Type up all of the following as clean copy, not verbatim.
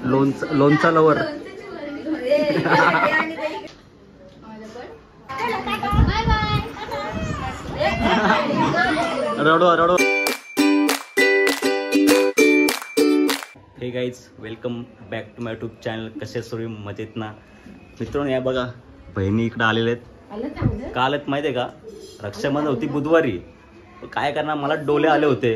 लोणचा लवर. रडो. Hey guys, welcome back to my YouTube channel. कसे सुरू मजेत ना मित्रांनो? या बघा, बहिणी इकडे आलेले आहेत. काल माहिती आहे का, रक्षाबंधन होती बुधवारी. काय करणार, मला डोले आले होते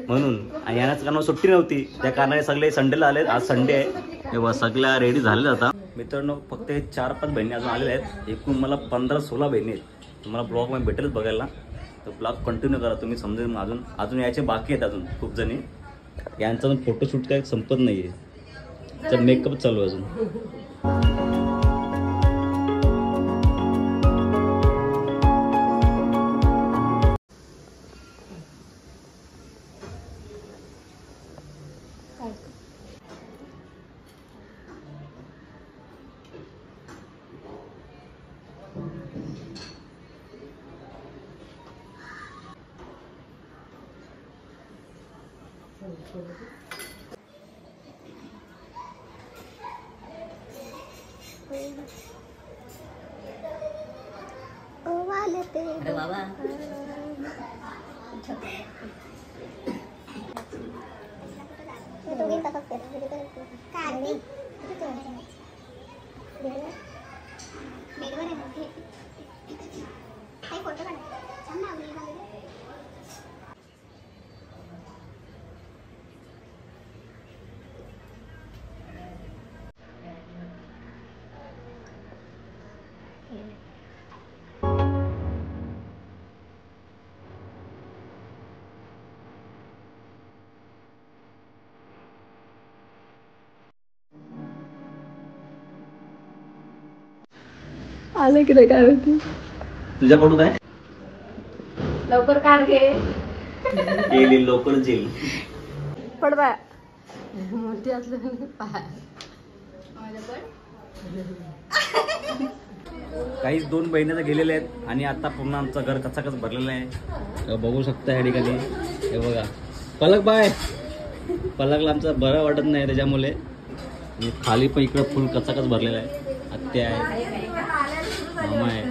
म्हणून, आणि याच कारण सुट्टी नव्हती, त्या कारणाने सगळे संडेला आले. आज संडे आहे. तेव्हा सगळ्या रेडी झालेल्या आता. मित्रांनो, फक्त 4-5 बहिणी अजून आलेल्या आहेत. एकूण मला 15-16 बहिणी आहेत. तुम्हाला ब्लॉगमध्ये भेटेलच बघायला. तर ब्लॉग कंटिन्यू करा, तुम्ही समजेल. अजून यायचे बाकी आहेत, अजून खूप जणी. यांचा अजून फोटोशूट काय संपत नाहीये, तर मेकअप चालू आहे अजून. अरे बाबा, आलं की नाही, काय होती तुझ्याकडून काय? लवकर कार घे. येईल लवकरच येईल. पड बाय मोठी असलं काही 2 बहिणी गेलेल्या आहेत, आणि आता पुन्हा आमचं घर कचाकच भरलेलं आहे. बघू शकता या ठिकाणी. हे बघा, पलक बाय. पलकला आमचं बरं वाटत नाही, त्याच्यामुळे खाली पण इकडं फुल कचाकच भरलेलं आहे. आत्या आहे, मामा आहे.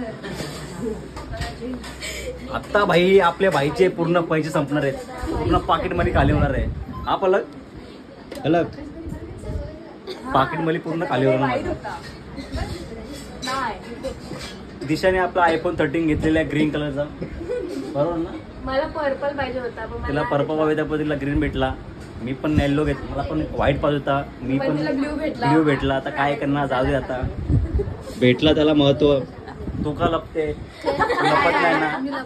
आत्ता भाई, आपल्या भाईचे पूर्ण पैसे संपणार आहेत, पूर्ण पाकिटमध्ये खाली होणार आहे. हा पलक पाकिटमध्ये पूर्ण खाली होणार. दिशाने आपला आयफोन 13 घेतलेला आहे, ग्रीन कलरचा, बरोबर ना? मला पर्पल पाहिजे होता, तिला पर्पल पाहिजे होता, तिला ग्रीन भेटला. मी पण येल्लो घेतला, मला पण व्हाईट पाहिजे होता, मी पण ब्ल्यू भेटला. आता काय करणार, जाऊ दे, आता भेटला त्याला महत्व. तू का लपते? लपत नाही ना?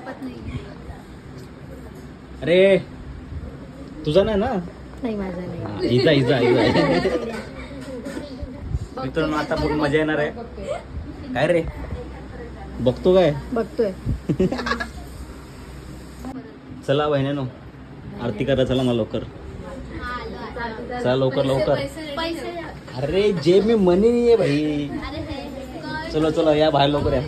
अरे तुझा नाही ना? नाही, माझा नाही. इजा मित्रांनो, आता पूर्ण मजा येणार आहे. काय रे बघतो, काय बघतोय? चला बहिणीनो, आरती करा. चला ना लवकर, चला लवकर. अरे जेब में मनी नहीं है भाई. चलो या बाहेर लवकर या.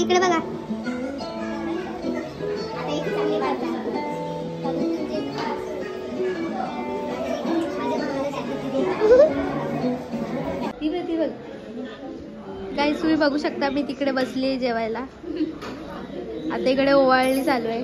इकडे बघा. काही तुम्ही बघू शकता, मी तिकडे बसली जेवायला. आता इकडे ओवाळणी चालू आहे.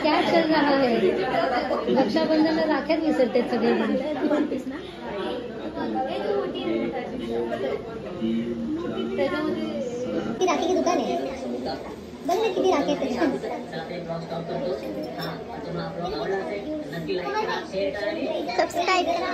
क्या चल रहा है? रक्षाबंधनला राख्यात विसरते सगळे. ती राखी की दुकान आहे बघ ना किती राखी आहेत सबस्क्राईब करा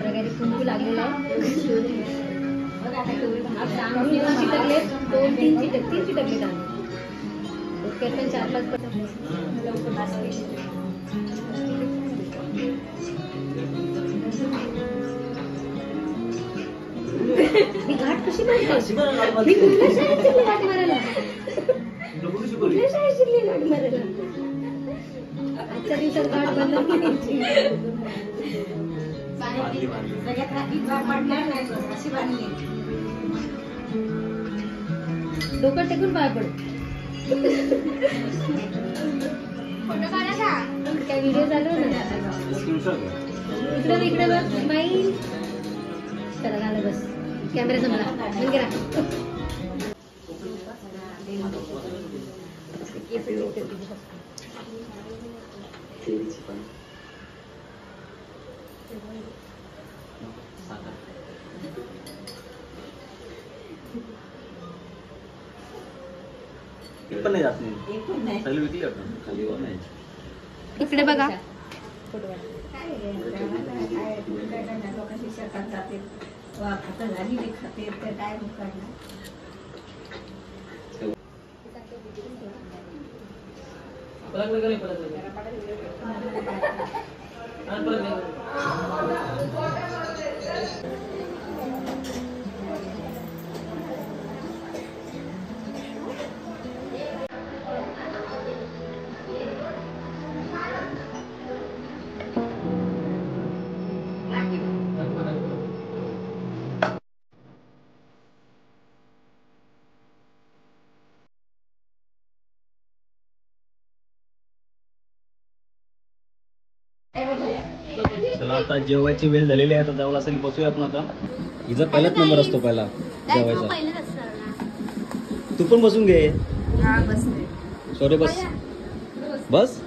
प्रकारे कुंकू लागलेला आहे. चिटकले 2-3 चिटकले डोक्यात पण 4-5 मी घाट कशी मारतो मी कुठल्या शाळेत शिकले घाट मारायला कुठल्या शाळेत शिकले घाट मारायला आजच्या दिवसात घाट बंद केली डोकं टेकून पाय पड काय व्हिडिओ चालू ना इकडे इकडे बघ स्माईल चला झालं बस कॅमेरा जमला पण नाही जात नाही सगळं विकली आपण खाली वर नाही. इकडे बघा चला आता जेवायची वेळ झालेली आहे, तर जेवला असेल बसूया आपण आता. हिचा पहिलाच नंबर असतो पहिला जेवायचा. तू पण बसून घे. सॉरी बस बस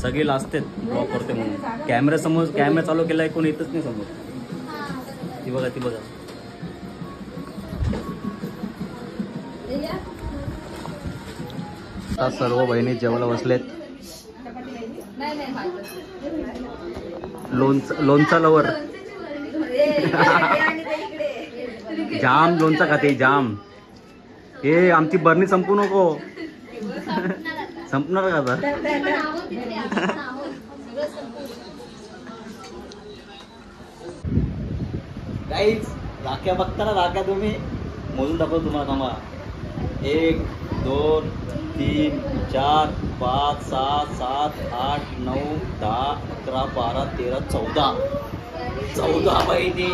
सगळे लाजतात ब्लॉक करते म्हणून. कॅमेरा समोर कॅमेरा चालू केलाय कोणी येतच नाही समोर. ती बघा ती बघा. आता सर्व बहिणी जेवायला बसलेत. लोणचा लवर जाम लोणचा खाते जाम. हे आमची बरणी संपू नको. संपणार का आता. गाईज राख्या बघता ना राख्या तुम्ही मोजून दाखवतो तुम्हाला. थांबा 1 2 3 4 5 6 7 8 9 10 11 12 13 14 बहिणी.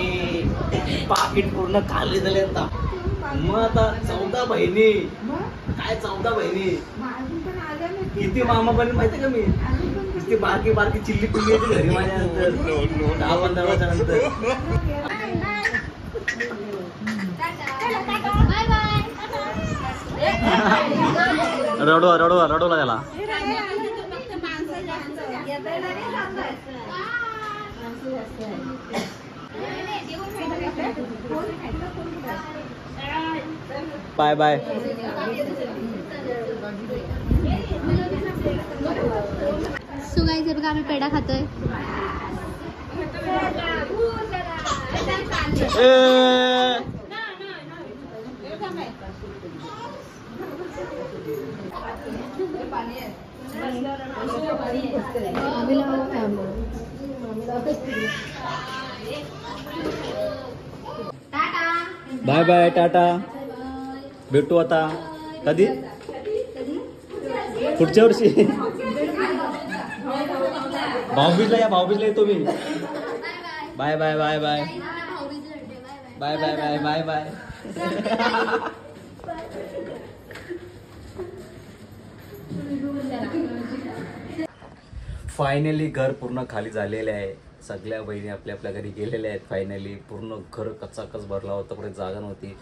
पाकिट पूर्ण खाली झाले आता. मग आता 14 बहिणी काय 14 बहिणी. किती मामा बहिणी माहिती का मी. किती बारकी चिल्ली पिल्ली येते घरी माझ्या नंतर 10-15 वर्षानंतर. रडवला त्याला. Bye bye. सो गाईज हे बघा आम्ही पेढा खातोय. Bye bye tata. भेटू आता कधी. पुढच्या वर्षी भाऊबीजला येतो मी. Bye bye bye bye bye bye bye bye bye. Finally घर पूर्ण खाली झालेले आहे. सगळ्या बहिणी आपल्या आपल्या घरी गेलेल्या आहेत. फायनली पूर्ण घर कचाकच भरला होता, पुढे जागा नव्हती.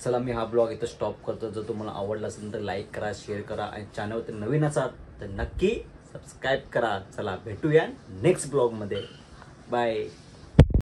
चला मी हा ब्लॉग इथं स्टॉप करतो. जर तुम्हाला आवडला असेल तर लाईक करा, शेअर करा आणि चॅनलवरती नवीन असाल तर नक्की सबस्क्राईब करा. चला भेटूया नेक्स्ट ब्लॉगमध्ये. बाय.